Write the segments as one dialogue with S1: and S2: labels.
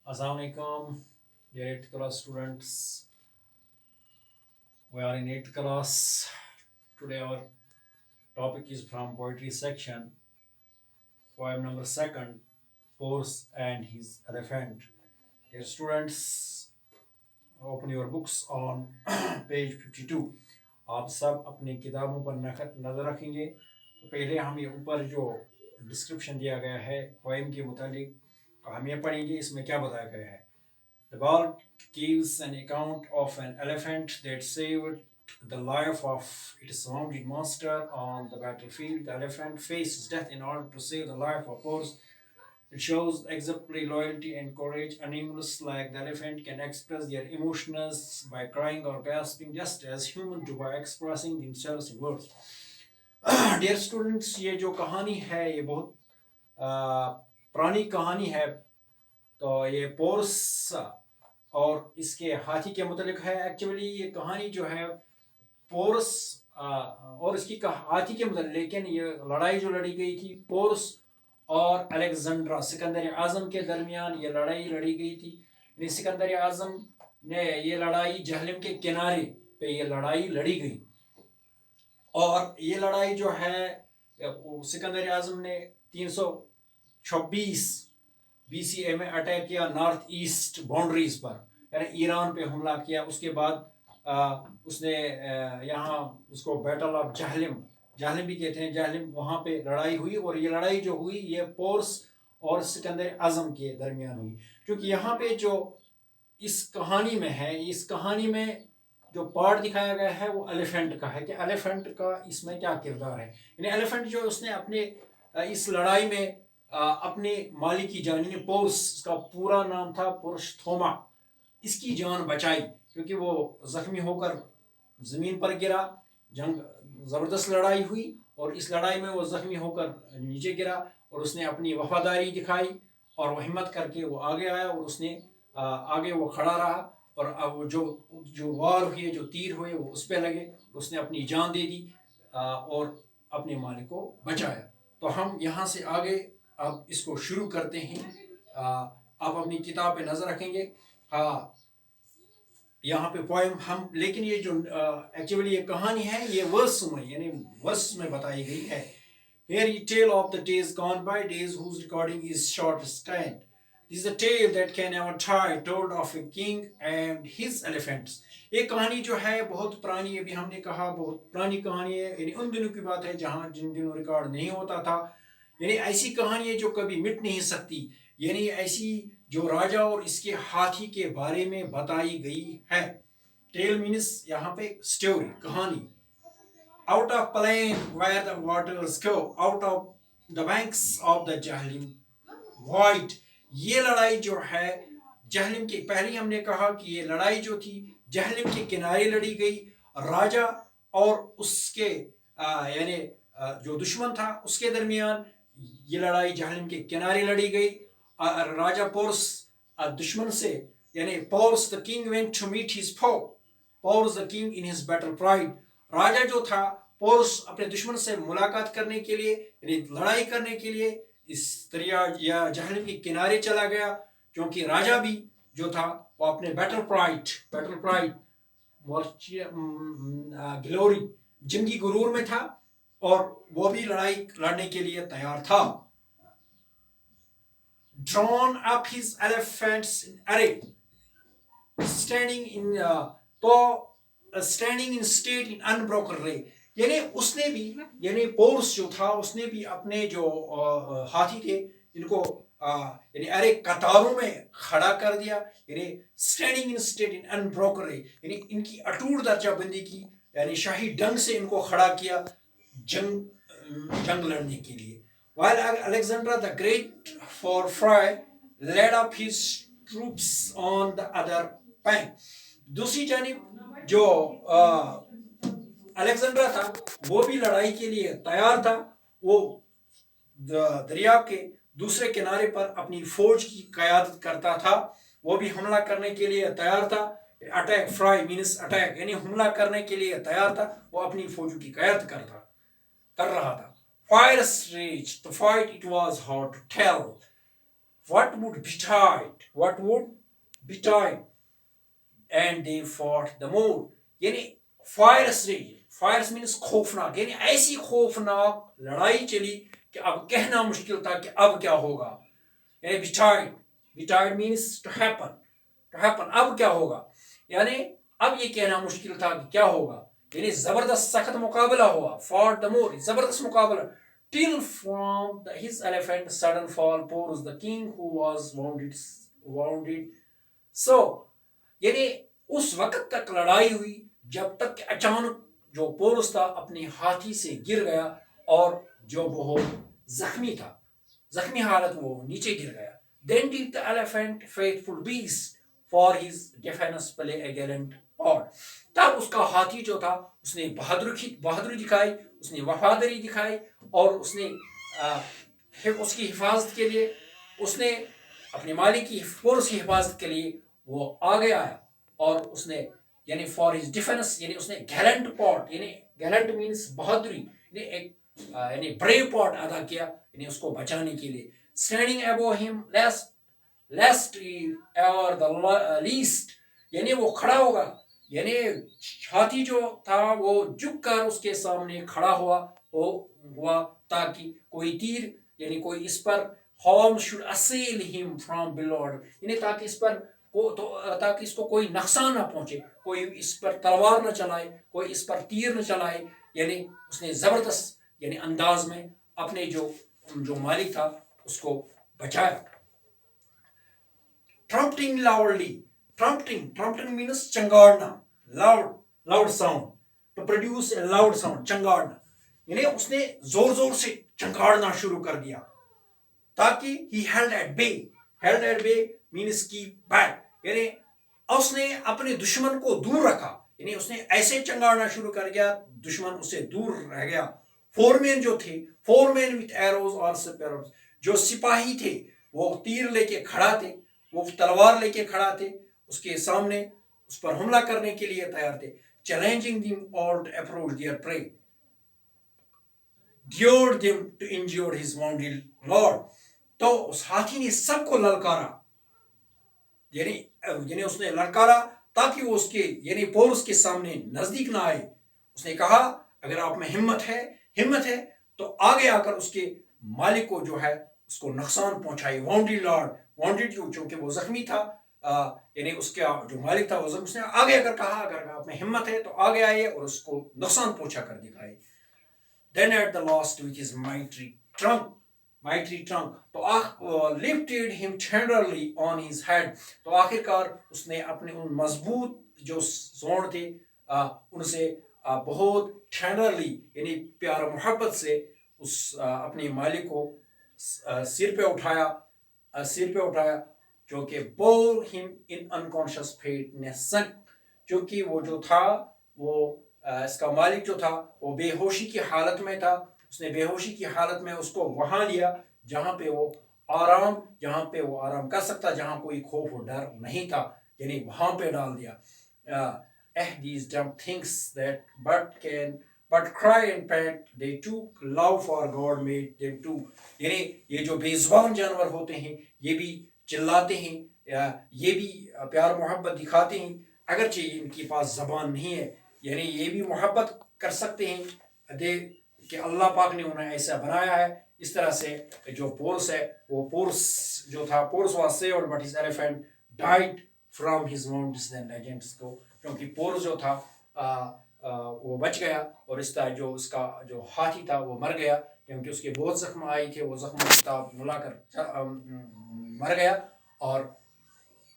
S1: Assalamu alaikum, dear 8th class students. We are in 8th class. Today our topic is from poetry section. Poem number 2nd, Horse and His Elephant. Dear students, open your books on page 52. आप सब अपनी किताबों पर नज़र रखेंगे तो पहले हम ये ऊपर जो डिस्क्रिप्शन दिया गया है पोएम के मुतालिक हम ये पढ़ेंगे इसमें क्या बताया गया है. The bard gives an account of an elephant that saved the life of its wounded master on the battlefield. The elephant faces death in order to save the life of horse. It shows exemplary loyalty and courage. Animals like the elephant can express their emotions by crying or gasping, just as humans do by expressing themselves in words. Dear students, ये जो कहानी है ये बहुत पुरानी कहानी है. तो ये पोर्स और इसके हाथी के मुतालिक है. एक्चुअली ये कहानी जो है पोर्स और इसकी हाथी के मुतालिक, लेकिन ये लड़ाई जो लड़ी गई थी पोर्स और अलेक्जेंड्रा सिकंदर आज़म के दरमियान ये लड़ाई लड़ी गई थी. सिकंदर आज़म ने ये लड़ाई जहलम के किनारे पे ये लड़ाई लड़ी गई और ये लड़ाई जो है सिकंदर आज़म ने 326 BCE में अटैक किया नॉर्थ ईस्ट बाउंड्रीज पर, यानी ईरान पे हमला किया. उसके बाद उसने यहाँ उसको बैटल ऑफ जहलम भी कहते हैं, जहलम वहाँ पे लड़ाई हुई. और ये लड़ाई जो हुई ये पोर्स और सिकंदर आज़म के दरमियान हुई. क्योंकि यहाँ पे जो इस कहानी में है, इस कहानी में जो पार्ट दिखाया गया है वो एलिफेंट का है कि एलिफेंट का इसमें क्या किरदार है. यानी एलिफेंट जो उसने अपने इस लड़ाई में अपने मालिक की जान, पोर्स का पूरा नाम था पुरुषोत्तमा, इसकी जान बचाई क्योंकि वो जख्मी होकर ज़मीन पर गिरा. जंग ज़बरदस्त लड़ाई हुई और इस लड़ाई में वो जख्मी होकर नीचे गिरा और उसने अपनी वफादारी दिखाई और वो हिम्मत करके वो आगे आया और उसने आगे वो खड़ा रहा. और अब वो जो वार हुए, जो तीर हुए वो उस पर लगे, उसने अपनी जान दे दी और अपने मालिक को बचाया. तो हम यहाँ से आगे अब इसको शुरू करते हैं. आप अपनी किताब पे नज़र रखेंगे. हाँ, यहाँ पे पोएम हम, लेकिन ये जो एक्चुअली ये कहानी है ये वर्स में, यानी वर्स में बताई गई है. Here you tale of the days gone by, days whose recording is short scant. This is a tale that can never tire, told of a king and his elephants. ये कहानी जो है बहुत पुरानी है, अभी हमने कहा बहुत पुरानी कहानी है, यानी उन दिनों की बात है जहाँ जिन दिनों रिकॉर्ड नहीं होता था. यानी ऐसी कहानी है जो कभी मिट नहीं सकती, यानी ऐसी जो राजा और इसके हाथी के बारे में बताई गई है. टेल मीन्स यहाँ पे स्टोरी, कहानी. Out of plain where the waters go, out of the banks of the Jahlim void. ये लड़ाई जो है जहलम के, पहले हमने कहा कि ये लड़ाई जो थी जहलम के किनारे लड़ी गई. राजा और उसके यानी जो दुश्मन था उसके दरमियान ये लड़ाई जहलम के किनारे लड़ी गई. राजा पोर्स दुश्मन से, यानी Porus the king went to meet his foe, Porus the king in his battle pride. राजा जो था पोर्स अपने दुश्मन से मुलाकात करने के लिए, यानी लड़ाई करने के लिए इस दरिया या जहलम के किनारे चला गया, क्योंकि राजा भी जो था वो अपने बैटल प्राइड ग्लोरी, जंगी गुरूर में था और वो भी लड़ाई लड़ने के लिए तैयार था. Drawn up his elephants in array, standing in state in unbroken array. यानी उसने भी, यानी पोर्स जो था उसने भी अपने जो हाथी थे इनको यानी अरे कतारों में खड़ा कर दिया. यानी standing in state in unbroken रे, यानी इनकी अटूट दर्जाबंदी की, यानी शाही ढंग से इनको खड़ा किया जंग लड़ने के लिए. While Alexander the Great for Fry led up his troops on the other bank. दूसरी जानिब जो अलेक्जेंड्रा था वो भी लड़ाई के लिए तैयार था. वो दरिया के दूसरे किनारे पर अपनी फौज की क़यादत करता था, वो भी हमला करने के लिए तैयार था. अटैक, फ्राई मीन्स अटैक, यानी हमला करने के लिए तैयार था, वो अपनी फौज की क़यादत कर रहा था. Fire raged, the fight it was hard to tell. what would betide and they fought the more. यानी fires rage, fires means खौफनाक, यानी ऐसी खौफनाक लड़ाई चली कि अब कहना मुश्किल था कि अब क्या होगा. यानी betide means to happen, अब क्या होगा, यानी अब ये कहना मुश्किल था कि क्या होगा. यानी जबरदस्त सख्त मुकाबला हुआ. fought the more, जबरदस्त मुकाबला. Till from his elephant sudden fall pours the king who was wounded. So यानी उस वक्त तक लड़ाई हुई जब तक कि अचानक जो पोरस था अपने हाथी से गिर गया और जो बहुत जख्मी हालत वो नीचे गिर गया. Then did the elephant faithful beast for his defense play a gallant part. तब उसका हाथी जो था उसने बहादुरी दिखाई, उसने वफादारी दिखाई और उसने उसकी हिफाजत के लिए, उसने अपने मालिक की फोर्स की हिफाजत के लिए वो आगे आया और उसने यानी फॉर हिज डिफेंस यानी उसने गैलेंट पार्ट, यानी गैलेंट मीन्स बहादुरी, यानी ब्रेव पार्ट अदा किया यानी उसको बचाने के लिए. Standing above him lest ever the least, यानी वो खड़ा होगा, यानी हाथी जो था वो झुक कर उसके सामने खड़ा हुआ ताकि कोई तीर यानी कोई इस पर harm should assail him from below, यानी ताकि इस पर ताकि इसको कोई नुकसान ना पहुंचे, कोई इस पर तलवार न चलाए, कोई इस पर तीर न चलाए. यानी उसने जबरदस्त यानी अंदाज में अपने जो मालिक था उसको बचाया. Trumpeting loudly, trumpeting means चंगाड़ना, loud sound, to produce a loud sound, चंगाड़ना, यानी उसने जोर से चंगाड़ना शुरू कर दिया ताकि he held at bay means keep back, यानी उसने अपने दुश्मन को दूर रखा, यानी उसने ऐसे चंगाड़ना शुरू कर दिया दुश्मन उससे दूर रह गया. फोरमैन जो थे, फोरमैन विथ एरोज और स्पैरोज, जो सिपाही थे वो तीर लेके खड़ा थे, वो तलवार लेके खड़ा थे, उसके सामने उस पर हमला करने के लिए तैयार थे. Challenging them all to approach their prey, dared them to injure his wounded lord. तो उस हाथी ने सबको ललकारा, यानी उसने ललकारा ताकि वो उसके यानी पोरस के सामने नजदीक ना आए. उसने कहा अगर आप में हिम्मत है तो आगे आकर उसके मालिक को जो है उसको नुकसान पहुंचाए. वाउंडेड क्योंकि वो जख्मी था, यानी उसका जो मालिक था वो उसने आगे अगर कहा अगर आप में हिम्मत है तो आगे आइए और उसको नुकसान पहुंचा कर दिखाए. Then at the last with his mighty trunk, तो lifted him tenderly on his head, तो आखिरकार उसने अपने उन मजबूत जो जोड़ थे उनसे बहुत tenderly यानी प्यार मोहब्बत से उस अपने मालिक को सिर पे उठाया जो कि bore him in unconscious faintness, क्योंकि वो जो था वो इसका मालिक जो था वो बेहोशी की हालत में था. उसने बेहोशी की हालत में उसको वहां लिया जहां पे वो आराम कर सकता, जहां कोई खौफ और डर नहीं था, यानी वहां पे डाल दिया. These dumb things that but cry and pant, they too love for God made them too, यानी ये जो बेजुबान जानवर होते हैं ये भी चिल्लाते हैं, ये भी प्यार मोहब्बत दिखाते हैं अगरचे इनके पास जबान नहीं है, यानी ये भी मोहब्बत कर सकते हैं कि अल्लाह पाक ने उन्हें ऐसा बनाया है. इस तरह से जो पोरस है वो porous was saved but his elephant died from his wounds and legends, को क्योंकि पोरस जो था वो बच गया और इस तरह जो उसका जो हाथी था वो मर गया क्योंकि उसके बहुत जख्म आए थे, वो जख्म किताब मिलाकर मर गया. और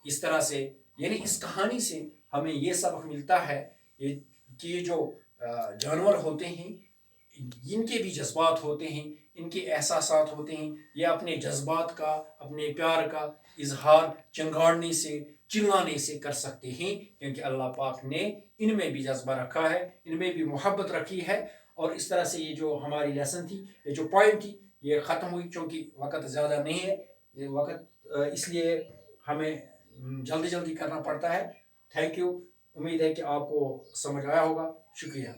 S1: इस तरह से यानी इस कहानी से हमें ये सबक मिलता है कि ये जो जानवर होते हैं इनके भी जज्बात होते हैं, इनके एहसासात होते हैं, ये अपने जज्बात का अपने प्यार का इजहार चंगाड़ने से चिल्लाने से कर सकते हैं क्योंकि अल्लाह पाक ने इनमें भी जज्बा रखा है, इनमें भी मोहब्बत रखी है. और इस तरह से ये जो हमारी लेसन थी, ये जो पॉइंट थी ये ख़त्म हुई क्योंकि वक्त ज़्यादा नहीं है, ये वक्त इसलिए हमें जल्दी करना पड़ता है. थैंक यू, उम्मीद है कि आपको समझ आया होगा. शुक्रिया.